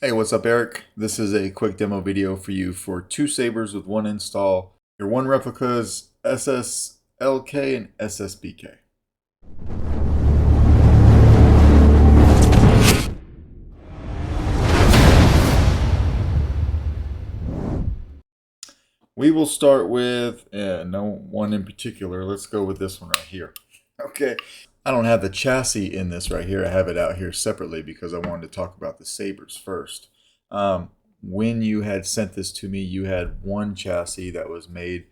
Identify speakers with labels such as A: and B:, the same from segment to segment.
A: Hey, what's up, Eric? This is a quick demo video for you for two sabers with one install, your one replicas SSLK and SSBK. We will start with no one in particular. Let's go with this one right here. Okay, I don't have the chassis in this right here. I have it out here separately because I wanted to talk about the sabers first. When you had sent this to me, you had one chassis that was made,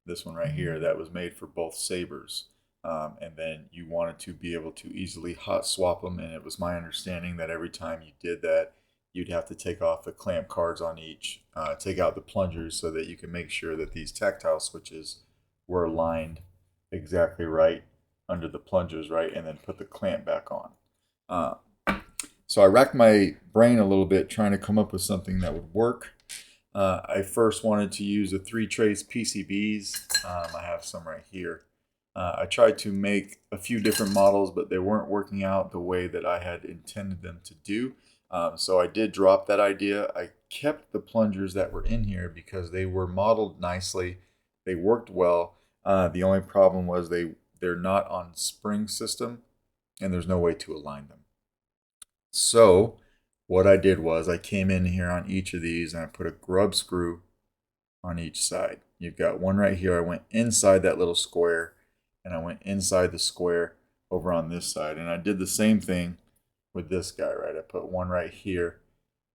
A: this one right here, that was made for both sabers. And then you wanted to be able to easily hot swap them, and it was my understanding that every time you did that, you'd have to take off the clamp cards on each, take out the plungers so that you can make sure that these tactile switches were aligned exactly right under the plungers, right, and then put the clamp back on. So I racked my brain a little bit trying to come up with something that would work. I first wanted to use the 3-trace PCBs. I have some right here. I tried to make a few different models, but they weren't working out the way that I had intended them to do. So I did drop that idea. I kept the plungers that were in here because they were modeled nicely. They worked well. The only problem was they're not on spring system, and there's no way to align them. So what I did was I came in here on each of these and I put a grub screw on each side. You've got one right here. I went inside that little square, and I went inside the square over on this side. And I did the same thing with this guy, right? I put one right here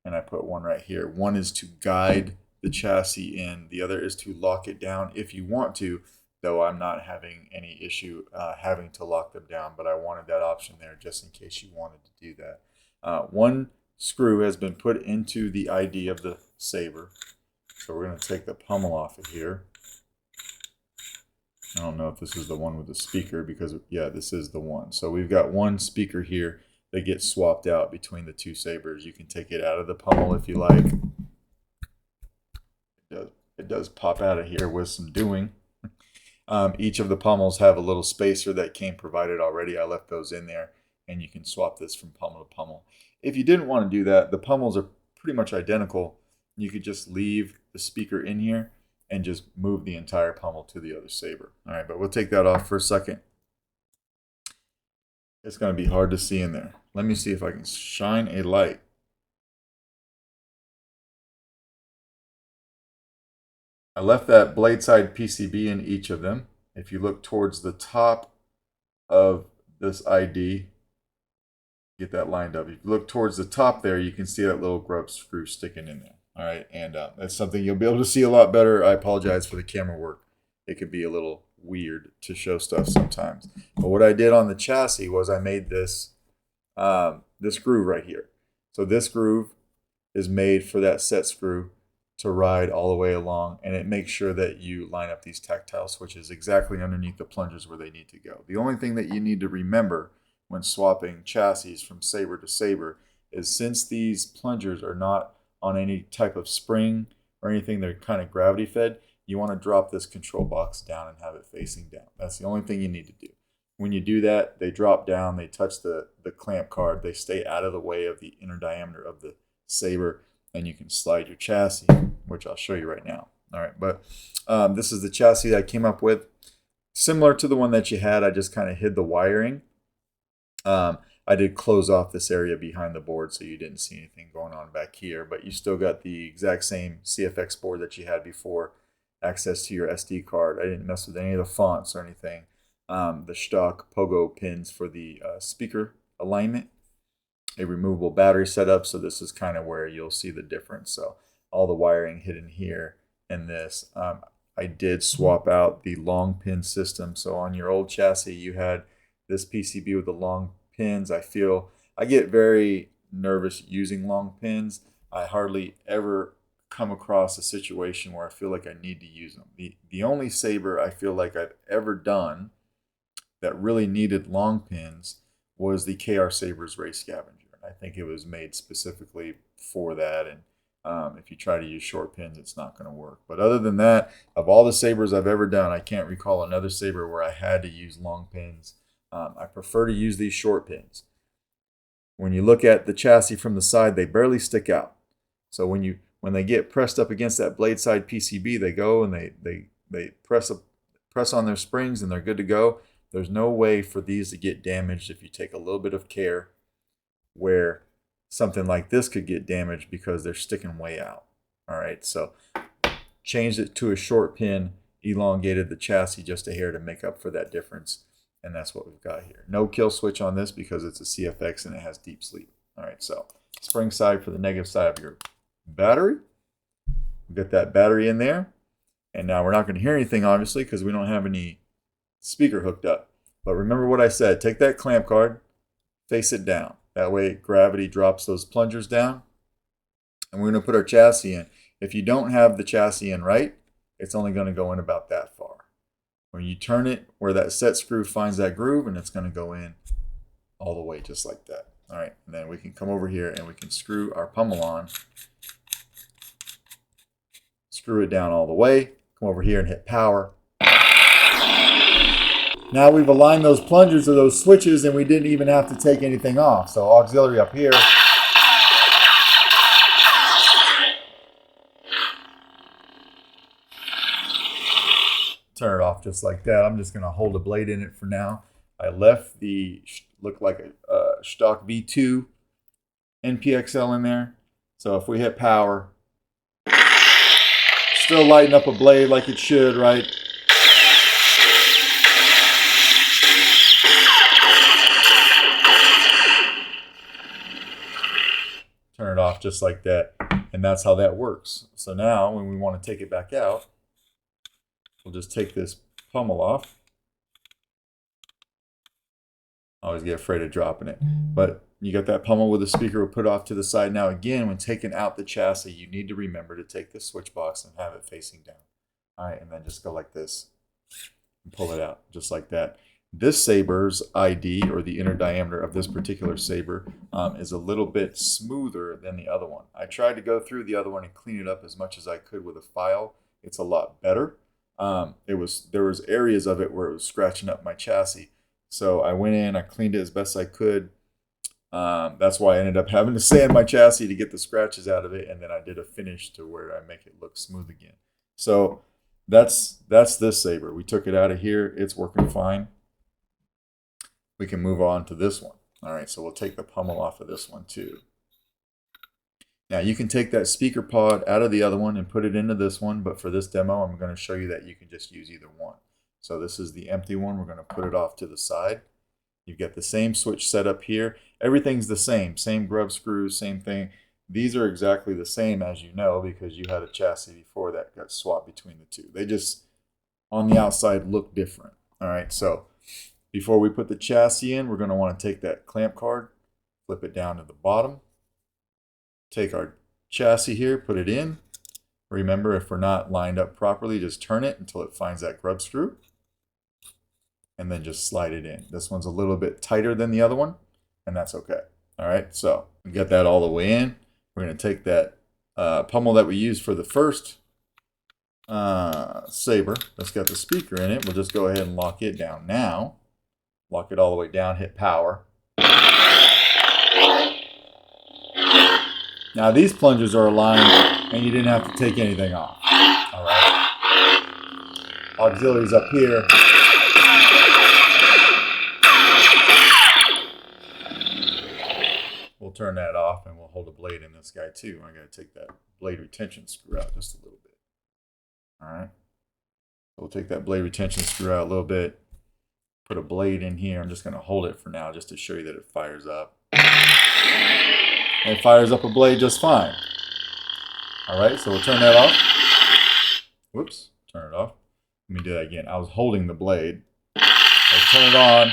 A: and I put one right here. One is to guide the chassis in. The other is to lock it down if you want to, though I'm not having any issue having to lock them down, but I wanted that option there just in case you wanted to do that. One screw has been put into the ID of the saber. So we're going to take the pommel off of here. I don't know if this is the one with the speaker because, yeah, this is the one. So we've got one speaker here that gets swapped out between the two sabers. You can take it out of the pommel if you like. It does pop out of here with some doing. Each of the pommels have a little spacer that came provided already. I left those in there, and you can swap this from pommel to pommel. If you didn't want to do that, the pommels are pretty much identical. You could just leave the speaker in here and just move the entire pommel to the other saber. All right, but we'll take that off for a second. It's going to be hard to see in there. Let me see if I can shine a light. I left that blade side PCB in each of them. If you look towards the top of this ID, get that lined up. If you look towards the top there, you can see that little grub screw sticking in there. All right, and that's something you'll be able to see a lot better. I apologize for the camera work. It could be a little weird to show stuff sometimes. But what I did on the chassis was I made this this groove right here. So this groove is made for that set screw to ride all the way along, and it makes sure that you line up these tactile switches exactly underneath the plungers where they need to go. The only thing that you need to remember when swapping chassis from saber to saber is since these plungers are not on any type of spring or anything, they're kind of gravity fed, you want to drop this control box down and have it facing down. That's the only thing you need to do. When you do that, they drop down, they touch the clamp card, they stay out of the way of the inner diameter of the saber, and you can slide your chassis, which I'll show you right now. All right, but this is the chassis that I came up with. Similar to the one that you had, I just kind of hid the wiring. I did close off this area behind the board so you didn't see anything going on back here, but you still got the exact same CFX board that you had before, access to your SD card. I didn't mess with any of the fonts or anything. The stock pogo pins for the speaker alignment, a removable battery setup, so this is kind of where you'll see the difference. So all the wiring hidden here and this. I did swap out the long pin system. So on your old chassis, you had this PCB with the long pins. I get very nervous using long pins. I hardly ever come across a situation where I feel like I need to use them. The only saber I feel like I've ever done that really needed long pins was the KR Sabers Race Scavenger. I think it was made specifically for that, and if you try to use short pins, it's not going to work. But other than that, of all the sabers I've ever done, I can't recall another saber where I had to use long pins. I prefer to use these short pins. When you look at the chassis from the side, they barely stick out. So when they get pressed up against that blade side PCB, they go and they press on their springs and they're good to go. There's no way for these to get damaged if you take a little bit of care, where something like this could get damaged because they're sticking way out. All right, so changed it to a short pin, elongated the chassis just a hair to make up for that difference, and that's what we've got here. No kill switch on this because it's a CFX and it has deep sleep. All right, so spring side for the negative side of your battery. We've got that battery in there, and now we're not going to hear anything obviously because we don't have any speaker hooked up. But remember what I said, take that clamp card, face it down. That way gravity drops those plungers down, and we're going to put our chassis in. If you don't have the chassis in right, it's only going to go in about that far. When you turn it where that set screw finds that groove, and it's going to go in all the way just like that. All right, and then we can come over here and we can screw our pummel on. Screw it down all the way. Come over here and hit power. Now we've aligned those plungers to those switches and we didn't even have to take anything off. So auxiliary up here. Turn it off just like that. I'm just going to hold a blade in it for now. I left the, look like a stock V2 NPXL in there. So if we hit power, still lighting up a blade like it should, right? Turn it off just like that. And that's how that works. So now when we want to take it back out, we'll just take this pummel off. I always get afraid of dropping it. But you got that pummel with the speaker we'll put off to the side. Now again, when taking out the chassis, you need to remember to take the switch box and have it facing down. All right, and then just go like this and pull it out just like that. This Saber's ID, or the inner diameter of this particular Saber, is a little bit smoother than the other one. I tried to go through the other one and clean it up as much as I could with a file. It's a lot better. There was areas of it where it was scratching up my chassis. So I went in, I cleaned it as best I could. That's why I ended up having to sand my chassis to get the scratches out of it, and then I did a finish to where I make it look smooth again. So that's this Saber. We took it out of here. It's working fine. We can move on to this one. All right, so we'll take the pummel off of this one too. Now you can take that speaker pod out of the other one and put it into this one, but for this demo, I'm going to show you that you can just use either one. So this is the empty one. We're going to put it off to the side. You've got the same switch set up here. Everything's the same grub screws, same thing. These are exactly the same, as you know, because you had a chassis before that got swapped between the two. They just, on the outside, look different. All right, so before we put the chassis in, we're going to want to take that clamp card, flip it down to the bottom, take our chassis here, put it in. Remember, if we're not lined up properly, just turn it until it finds that grub screw, and then just slide it in. This one's a little bit tighter than the other one, and that's okay. All right, so we got that all the way in. We're going to take that pummel that we used for the first Saber that's got the speaker in it. We'll just go ahead and lock it down now. Lock it all the way down, hit power. Now these plungers are aligned and you didn't have to take anything off. All right. Auxiliaries up here. We'll turn that off and we'll hold a blade in this guy too. I got to take that blade retention screw out just a little bit. All right. We'll take that blade retention screw out a little bit. Put a blade in here. I'm just going to hold it for now just to show you that it fires up. And it fires up a blade just fine. All right, so we'll turn that off. Whoops, turn it off. Let me do that again. I was holding the blade. I'll turn it on.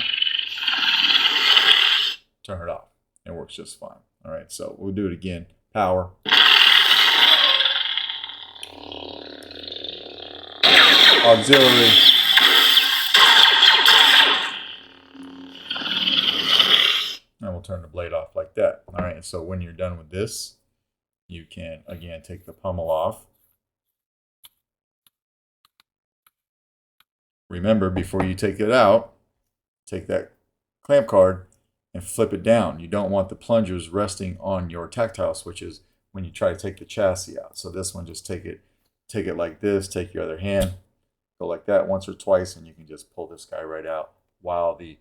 A: Turn it off. It works just fine. All right, so we'll do it again. Power. Auxiliary. And we'll turn the blade off like that. All right, so when you're done with this, you can, again, take the pummel off. Remember, before you take it out, take that clamp card and flip it down. You don't want the plungers resting on your tactile switches when you try to take the chassis out. So this one, just take it like this, take your other hand, go like that once or twice, and you can just pull this guy right out while the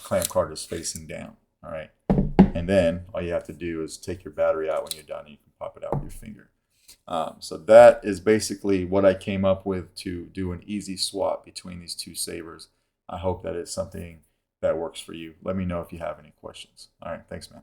A: clamp card is facing down. All right. And then all you have to do is take your battery out when you're done, and you can pop it out with your finger. So that is basically what I came up with to do an easy swap between these two sabers. I hope that it's something that works for you. Let me know if you have any questions. All right. Thanks, man.